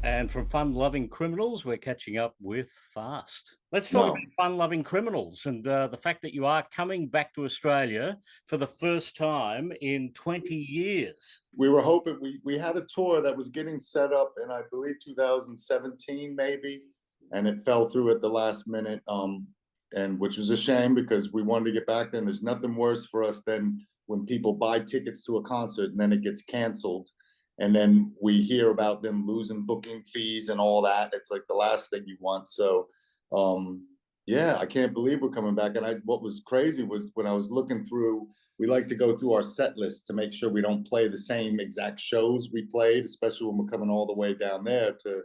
And from Fun-Loving Criminals, we're catching up with Fast. Let's talk about Fun-Loving Criminals and the fact that you are coming back to Australia for the first time in 20 years. We were hoping, we had a tour that was getting set up in, I believe, 2017 maybe, and it fell through at the last minute, and which was a shame because we wanted to get back then. There's nothing worse for us than when people buy tickets to a concert and then it gets canceled. And then we hear about them losing booking fees and all that. It's like the last thing you want. So, yeah, I can't believe we're coming back. And what was crazy was when I was looking through, we like to go through our set list to make sure we don't play the same exact shows we played, especially when we're coming all the way down there to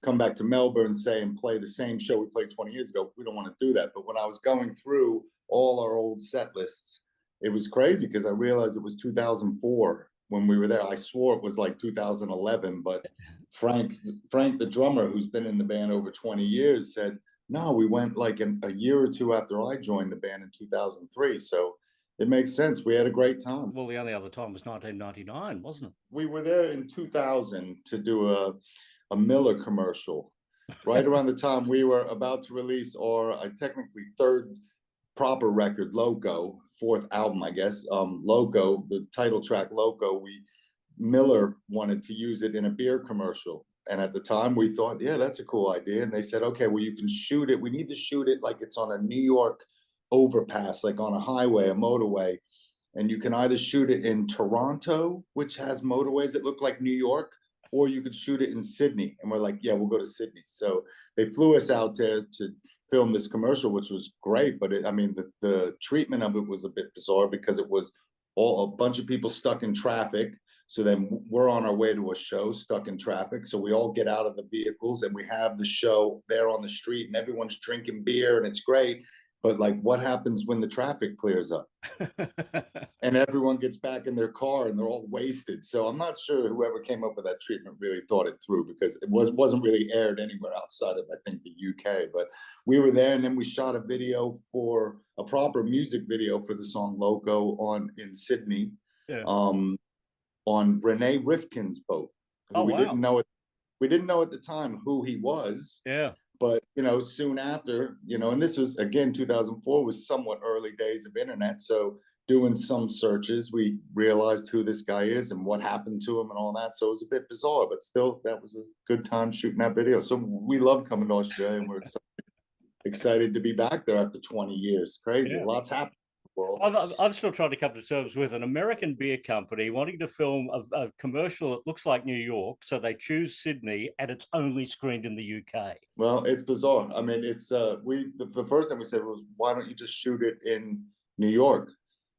come back to Melbourne, say, and play the same show we played 20 years ago. We don't want to do that. But when I was going through all our old set lists, it was crazy because I realized it was 2004. When we were there. I swore it was like 2011, but Frank, the drummer, who's been in the band over 20 years, said, no, we went like a year or two after I joined the band in 2003. So it makes sense. We had a great time. Well, the only other time was 1999, wasn't it? We were there in 2000 to do a Miller commercial, right around the time we were about to release our technically third proper record, Loco, fourth album, I guess. Loco, the title track Loco, Miller wanted to use it in a beer commercial. And at the time we thought, yeah, that's a cool idea. And they said, okay, well, you can shoot it. We need to shoot it like it's on a New York overpass, like on a highway, a motorway. And you can either shoot it in Toronto, which has motorways that look like New York, or you could shoot it in Sydney. And we're like, yeah, we'll go to Sydney. So they flew us out there to film this commercial, which was great, but the treatment of it was a bit bizarre because it was a bunch of people stuck in traffic. So then we're on our way to a show stuck in traffic. So we all get out of the vehicles and we have the show there on the street and everyone's drinking beer and it's great. But like, what happens when the traffic clears up and everyone gets back in their car and they're all wasted? So I'm not sure whoever came up with that treatment really thought it through because it wasn't really aired anywhere outside of, I think, the UK. But we were there and then we shot a video for a proper music video for the song Loco in Sydney, yeah. On Rene Rivkin's boat. We didn't know it. We didn't know at the time who he was. Yeah. But, soon after, and this was, again, 2004 was somewhat early days of internet. So doing some searches, we realized who this guy is and what happened to him and all that. So it was a bit bizarre, but still, that was a good time shooting that video. So we love coming to Australia and we're excited to be back there after 20 years. Crazy. Yeah. Lots happened. I'm still trying to come to terms with an American beer company wanting to film a commercial that looks like New York, so they choose Sydney and it's only screened in the UK. Well, it's bizarre. I mean, it's the first thing we said was, why don't you just shoot it in New York?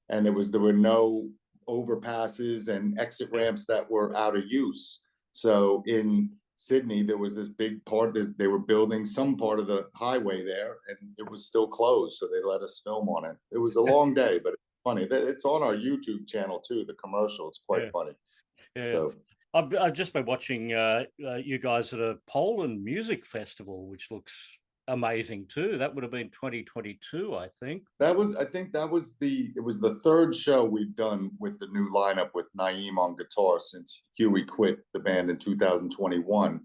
And there were no overpasses and exit ramps that were out of use. So in Sydney, there was this big part. They were building some part of the highway there, and it was still closed. So they let us film on it. It was a long day, but it's funny. It's on our YouTube channel too. The commercial. It's quite funny. Yeah. So, I've just been watching you guys at a Poland music festival, which looks amazing too. That would have been 2022, I think. It was the third show we've done with the new lineup with Naeem on guitar since Huey quit the band in 2021.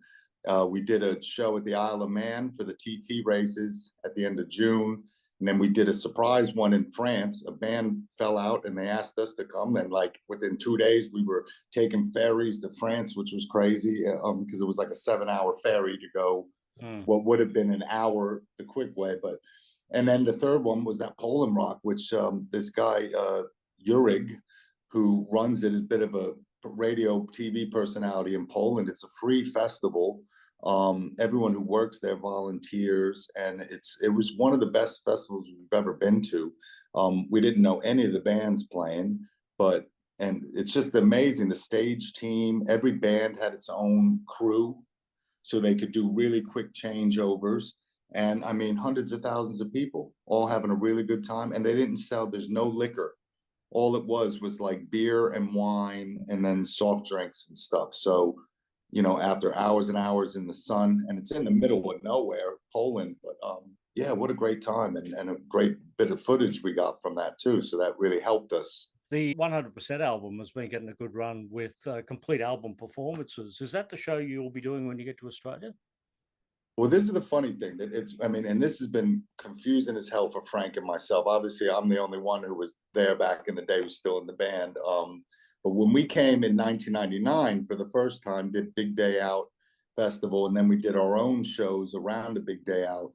We did a show at the Isle of Man for the TT races at the end of June. And then we did a surprise one in France. A band fell out and they asked us to come. And like within 2 days, we were taking ferries to France, which was crazy because it was like a 7-hour ferry to go what would have been an hour the quick way. And then the third one was that Poland Rock, which this guy, Urig, who runs it, is a bit of a radio TV personality in Poland. It's a free festival. Everyone who works there volunteers, and it was one of the best festivals we've ever been to. We didn't know any of the bands playing, and it's just amazing. The stage team, every band had its own crew, so they could do really quick changeovers. And I mean, hundreds of thousands of people all having a really good time. And they didn't sell, there's no liquor. All it was like beer and wine and then soft drinks and stuff. So, after hours and hours in the sun, and it's in the middle of nowhere, Poland, but Yeah, what a great time, and a great bit of footage we got from that too. So that really helped us. The 100% album has been getting a good run with complete album performances. Is that the show you'll be doing when you get to Australia? Well, this is the funny thing that I mean, and this has been confusing as hell for Frank and myself. Obviously, I'm the only one who was there back in the day, who's still in the band. But when we came in 1999 for the first time, did Big Day Out Festival, and then we did our own shows around the Big Day Out.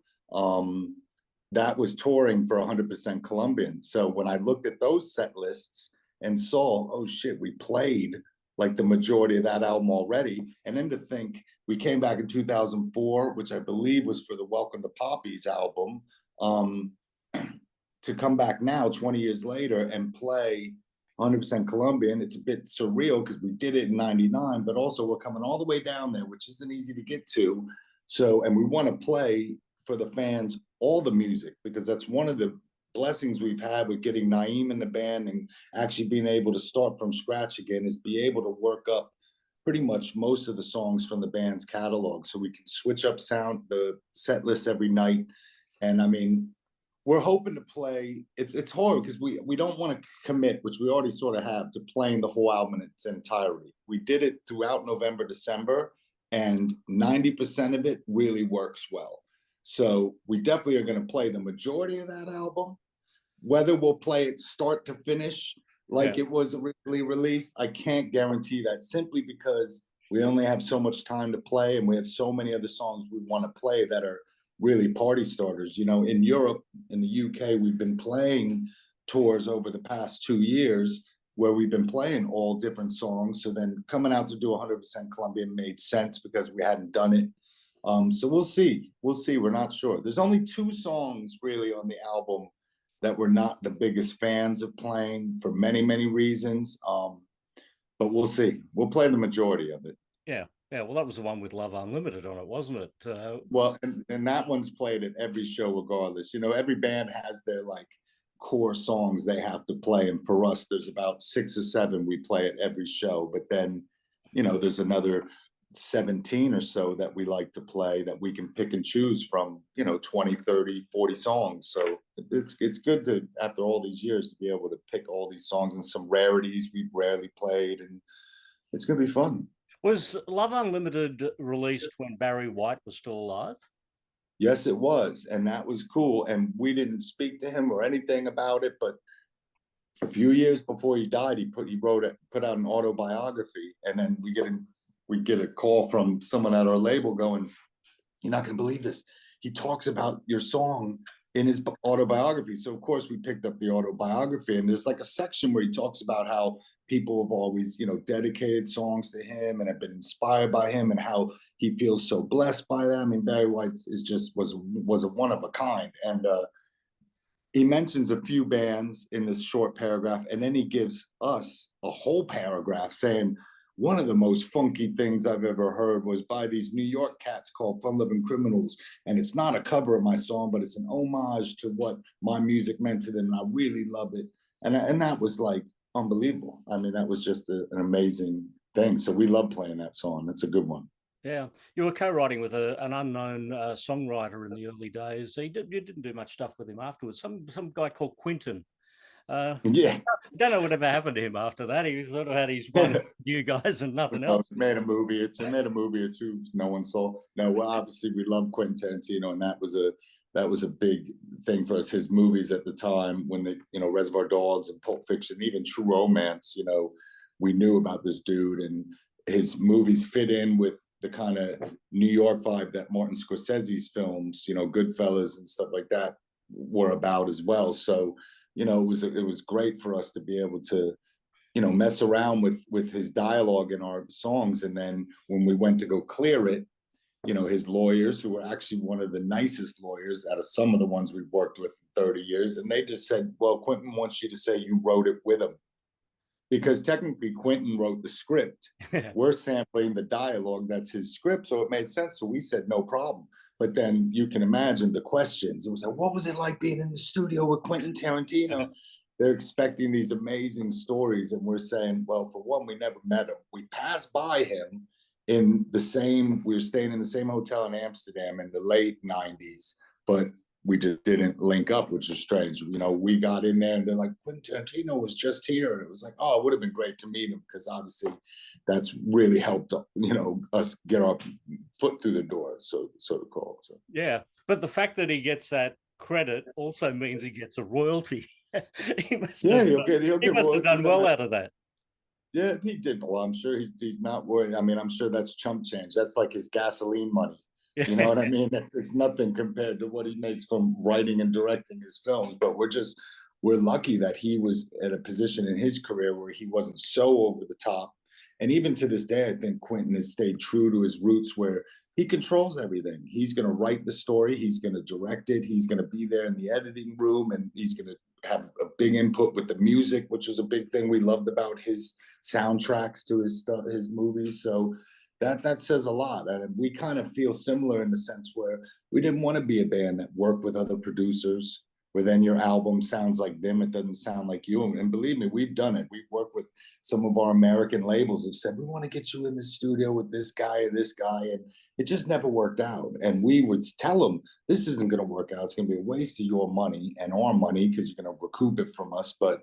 That was touring for 100% Colombian. So when I looked at those set lists and saw, oh shit, we played like the majority of that album already. And then to think we came back in 2004, which I believe was for the Welcome to Poppies album, to come back now 20 years later and play 100% Colombian. It's a bit surreal because we did it in 99, but also we're coming all the way down there, which isn't easy to get to. So, and we want to play for the fans all the music, because that's one of the blessings we've had with getting Naeem in the band and actually being able to start from scratch again, is be able to work up pretty much most of the songs from the band's catalog, so we can switch up the set list every night. And I mean, we're hoping to play, it's hard because we don't want to commit, which we already sort of have, to playing the whole album in its entirety. We did it throughout November, December, and 90% of it really works well. So we definitely are going to play the majority of that album. Whether we'll play it start to finish like it was originally released, I can't guarantee that, simply because we only have so much time to play, and we have so many other songs we want to play that are really party starters. You know, in Europe, in the UK, we've been playing tours over the past 2 years where we've been playing all different songs. So then coming out to do 100% Colombian made sense because we hadn't done it. So we'll see. We're not sure. There's only 2 songs really on the album that we're not the biggest fans of playing for many, many reasons. But we'll see. We'll play the majority of it. Yeah. Well, that was the one with Love Unlimited on it, wasn't it? Well, and that one's played at every show regardless. You know, every band has their like core songs they have to play. And for us, there's about 6 or 7 we play at every show. But then, you know, there's another 17 or so that we like to play that we can pick and choose from, you know, 20, 30, 40 songs. So it's good to, after all these years, to be able to pick all these songs and some rarities we've rarely played, and it's gonna be fun. Was Love Unlimited released when Barry White was still alive? Yes, it was, and that was cool. And we didn't speak to him or anything about it, but a few years before he died, he put out an autobiography, and then we get a call from someone at our label going, "You're not going to believe this. He talks about your song in his autobiography." So of course we picked up the autobiography, and there's like a section where he talks about how people have always, you know, dedicated songs to him and have been inspired by him, and how he feels so blessed by them. I mean, Barry White was a one of a kind, and he mentions a few bands in this short paragraph, and then he gives us a whole paragraph saying, one of the most funky things I've ever heard was by these New York cats called Lovin Criminals. And it's not a cover of my song, but it's an homage to what my music meant to them. And I really love it. And that was like unbelievable. I mean, that was just an amazing thing. So we love playing that song. That's a good one. Yeah, you were co-writing with an unknown songwriter in the early days. You didn't do much stuff with him afterwards. Some guy called Quentin. Yeah, don't know whatever happened to him after that. He sort of had his one you guys and nothing else. Made a movie or two. No one saw. No, well, obviously we love Quentin Tarantino, and that was a big thing for us. His movies at the time, when they, you know, Reservoir Dogs and Pulp Fiction, even True Romance, you know, we knew about this dude, and his movies fit in with the kind of New York vibe that Martin Scorsese's films, you know, Goodfellas and stuff like that, were about as well. So, you know, it was great for us to be able to, you know, mess around with his dialogue in our songs. And then when we went to go clear it, you know, his lawyers, who were actually one of the nicest lawyers out of some of the ones we've worked with in 30 years, and they just said, well, Quentin wants you to say you wrote it with him. Because technically Quentin wrote the script. We're sampling the dialogue, that's his script, so it made sense. So we said, no problem. But then you can imagine the questions. It was like, what was it like being in the studio with Quentin Tarantino? They're expecting these amazing stories. And we're saying, well, for one, we never met him. We passed by him we were staying in the same hotel in Amsterdam in the late 90s. But we just didn't link up, which is strange. You know, we got in there and they're like, Quentin Tarantino was just here. And it was like, oh, it would have been great to meet him, because obviously that's really helped, you know, us get our foot through the door, so to call. So. Yeah. But the fact that he gets that credit also means he gets a royalty. He must He'll have done well out of that. Yeah, he did. Well, I'm sure he's not worried. I mean, I'm sure that's chump change. That's like his gasoline money. You know what I mean? It's nothing compared to what he makes from writing and directing his films. But we're lucky that he was at a position in his career where he wasn't so over the top. And even to this day, I think Quentin has stayed true to his roots, where he controls everything. He's going to write the story. He's going to direct it. He's going to be there in the editing room, and he's going to have a big input with the music, which was a big thing we loved about his soundtracks to his movies. So that says a lot. And we kind of feel similar in the sense where we didn't want to be a band that worked with other producers, where then your album sounds like them, it doesn't sound like you. And believe me, we've done it. We've worked with some of our American labels, have said, we want to get you in the studio with this guy or this guy. And it just never worked out. And we would tell them, this isn't going to work out. It's going to be a waste of your money and our money, because you're going to recoup it from us. But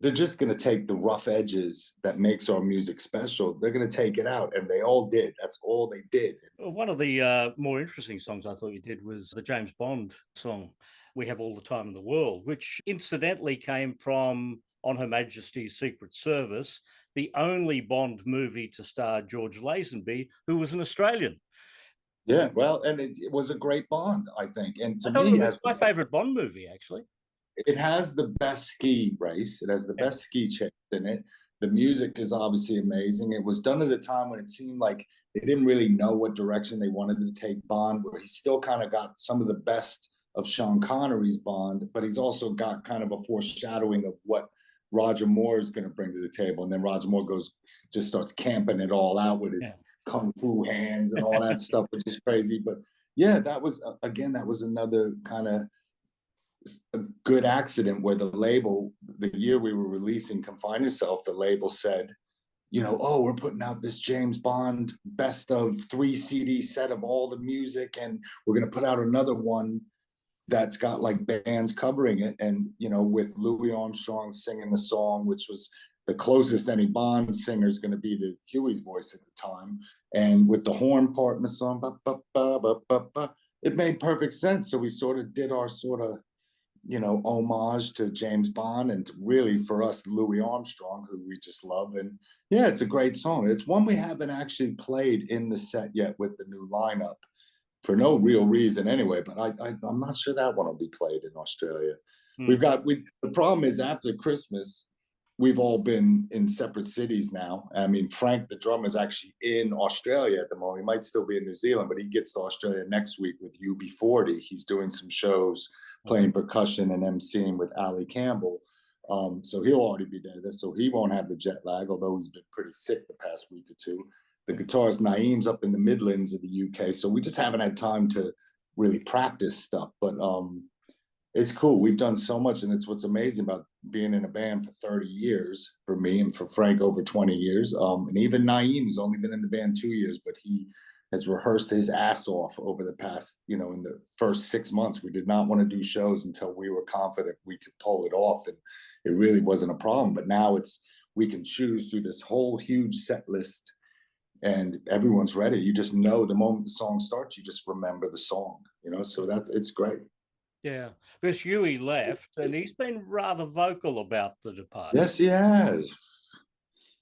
they're just going to take the rough edges that makes our music special. They're going to take it out. And they all did. That's all they did. One of the more interesting songs I thought you did was the James Bond song, We Have All the Time in the World, which incidentally came from On Her Majesty's Secret Service, the only Bond movie to star George Lazenby, who was an Australian. Yeah, well, and it was a great Bond, I think. And to me, it's my favorite Bond movie, actually. It has the best ski race. It has the best ski chase in it. The music is obviously amazing. It was done at a time when it seemed like they didn't really know what direction they wanted to take Bond, where he still kind of got some of the best of Sean Connery's Bond, but he's also got kind of a foreshadowing of what Roger Moore is going to bring to the table. And then Roger Moore just starts camping it all out with his kung fu hands and all that stuff, which is crazy. But yeah, that was another kind of a good accident, where the label, the year we were releasing Confine Yourself, the label said, you know, oh, we're putting out this James Bond best of 3 CD set of all the music, and we're going to put out another one that's got like bands covering it. And, you know, with Louis Armstrong singing the song, which was the closest any Bond singer is going to be to Huey's voice at the time. And with the horn part in the song, it made perfect sense. So we sort of did our you know, homage to James Bond, and really for us, Louis Armstrong, who we just love. And yeah, it's a great song. It's one we haven't actually played in the set yet with the new lineup, for no real reason anyway, but I'm not sure that one will be played in Australia. The problem is, after Christmas, we've all been in separate cities now. I mean, Frank, the drummer, is actually in Australia at the moment. He might still be in New Zealand, but he gets to Australia next week with UB40. He's doing some shows, playing percussion and emceeing with Ali Campbell. So he'll already be there. So he won't have the jet lag, although he's been pretty sick the past week or two. The guitarist Naeem's up in the Midlands of the UK. So we just haven't had time to really practice stuff. But it's cool. We've done so much, and it's what's amazing about being in a band for 30 years for me, and for Frank over 20 years. And even Naeem's only been in the band 2 years, but he has rehearsed his ass off over the past, you know, in the first 6 months. We did not want to do shows until we were confident we could pull it off, and it really wasn't a problem. But now we can choose through this whole huge set list, and everyone's ready. You just know the moment the song starts, you just remember the song, you know, so it's great. Yeah, because Huey left, and he's been rather vocal about the departure. Yes, he has.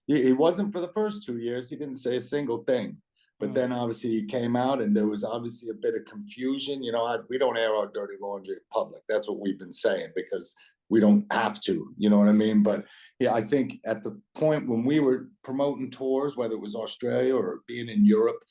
He wasn't for the first 2 years. He didn't say a single thing. But then obviously he came out, and there was obviously a bit of confusion. You know, we don't air our dirty laundry in public. That's what we've been saying, because we don't have to, you know what I mean? But yeah, I think at the point when we were promoting tours, whether it was Australia or being in Europe,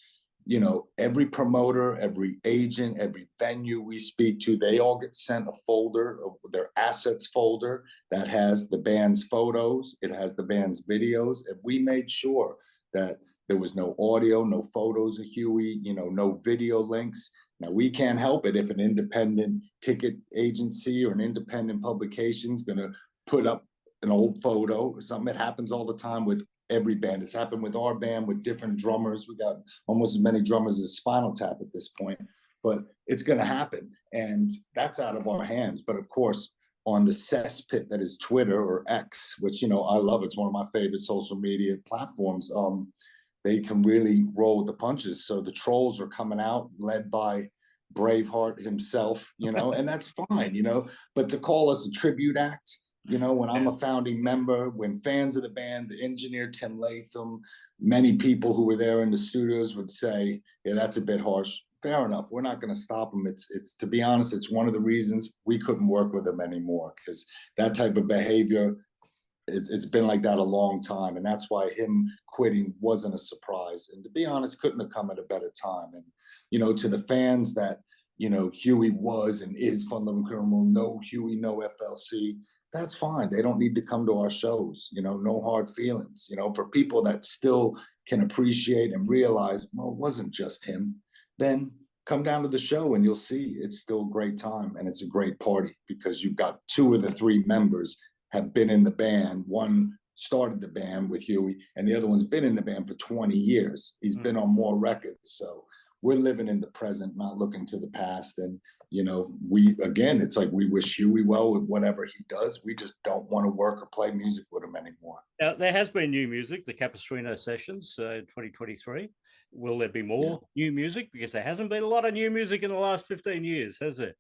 you know, every promoter, every agent, every venue we speak to, they all get sent a folder, their assets folder, that has the band's photos, it has the band's videos. And we made sure that there was no audio, no photos of Huey, you know, no video links. Now, we can't help it if an independent ticket agency or an independent publication is going to put up an old photo or something. It happens all the time with every band. It's happened with our band, with different drummers. We got almost as many drummers as Spinal Tap at this point. but it's going to happen. And that's out of our hands. But of course, on the cesspit that is Twitter or X, which, I love, it's one of my favorite social media platforms. They can really roll with the punches. So the trolls are coming out, led by Braveheart himself, and that's fine, but to call us a tribute act, when I'm a founding member, when fans of the band, the engineer, Tim Latham, many people who were there in the studios would say, yeah, that's a bit harsh. Fair enough. We're not going to stop him. It's to be honest, it's one of the reasons we couldn't work with him anymore, because that type of behavior, it's been like that a long time. And that's why him quitting wasn't a surprise. And to be honest, couldn't have come at a better time. And, to the fans that, Huey was and is from Lovin Criminals, no Huey, no FLC, that's fine. They don't need to come to our shows, no hard feelings, for people that still can appreciate and realize, well, it wasn't just him, then come down to the show and you'll see it's still a great time and it's a great party, because you've got 2 of the 3 members have been in the band. One started the band with Huey and the other one's been in the band for 20 years. He's been on more records. So we're living in the present, not looking to the past. And, it's like we wish Huey well with whatever he does. We just don't want to work or play music with him anymore. Now, there has been new music, the Capistrano sessions, 2023. Will there be more new music? Because there hasn't been a lot of new music in the last 15 years, has there?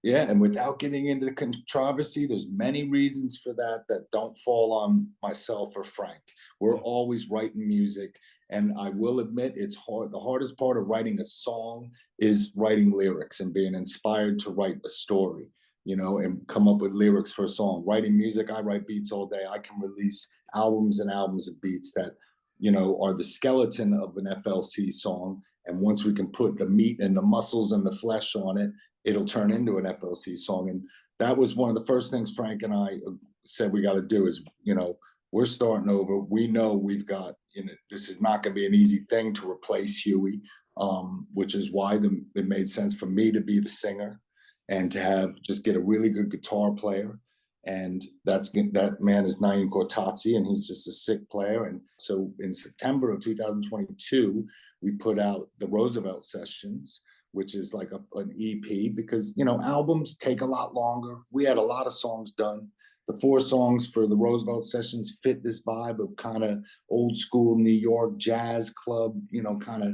Yeah, and without getting into the controversy, there's many reasons for that don't fall on myself or Frank. We're always writing music, and I will admit it's hard. The hardest part of writing a song is writing lyrics and being inspired to write a story, and come up with lyrics for a song. Writing music, I write beats all day. I can release albums and albums of beats that, are the skeleton of an FLC song. And once we can put the meat and the muscles and the flesh on it, it'll turn into an FLC song. And that was one of the first things Frank and I said we got to do is, we're starting over. We know we've got, this is not going to be an easy thing to replace Huey, which is why it made sense for me to be the singer and to get a really good guitar player. And that man is Naim Cortazzi, and he's just a sick player. And so in September of 2022, we put out the Roosevelt Sessions, which is like an EP, because, albums take a lot longer. We had a lot of songs done. The 4 songs for the Roosevelt Sessions fit this vibe of kind of old school New York jazz club, kind of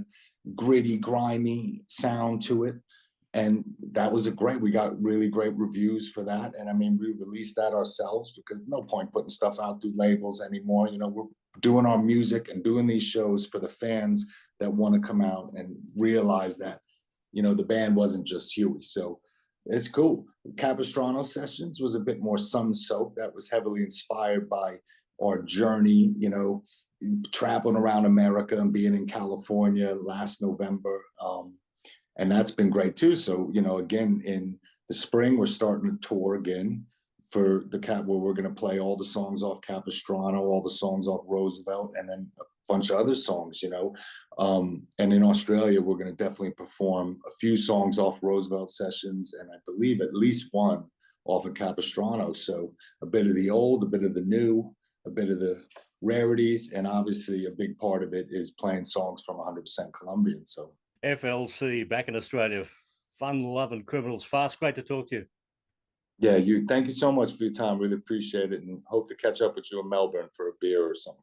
gritty, grimy sound to it. And that was we got really great reviews for that. And I mean, we released that ourselves because no point putting stuff out through labels anymore. We're doing our music and doing these shows for the fans that want to come out and realize that, the band wasn't just Huey. So it's cool. Capistrano Sessions was a bit more sun-soaked. That was heavily inspired by our journey, traveling around America and being in California last November. And that's been great too. So, again, in the spring, we're starting to tour again for where we're going to play all the songs off Capistrano, all the songs off Roosevelt, and then a bunch of other songs, And in Australia, we're going to definitely perform a few songs off Roosevelt Sessions, and I believe at least one off of Capistrano. So a bit of the old, a bit of the new, a bit of the rarities, and obviously a big part of it is playing songs from 100% Colombian. So FLC back in Australia, fun, Lovin Criminals. Fast, great to talk to you. Yeah, thank you so much for your time. Really appreciate it, and hope to catch up with you in Melbourne for a beer or something.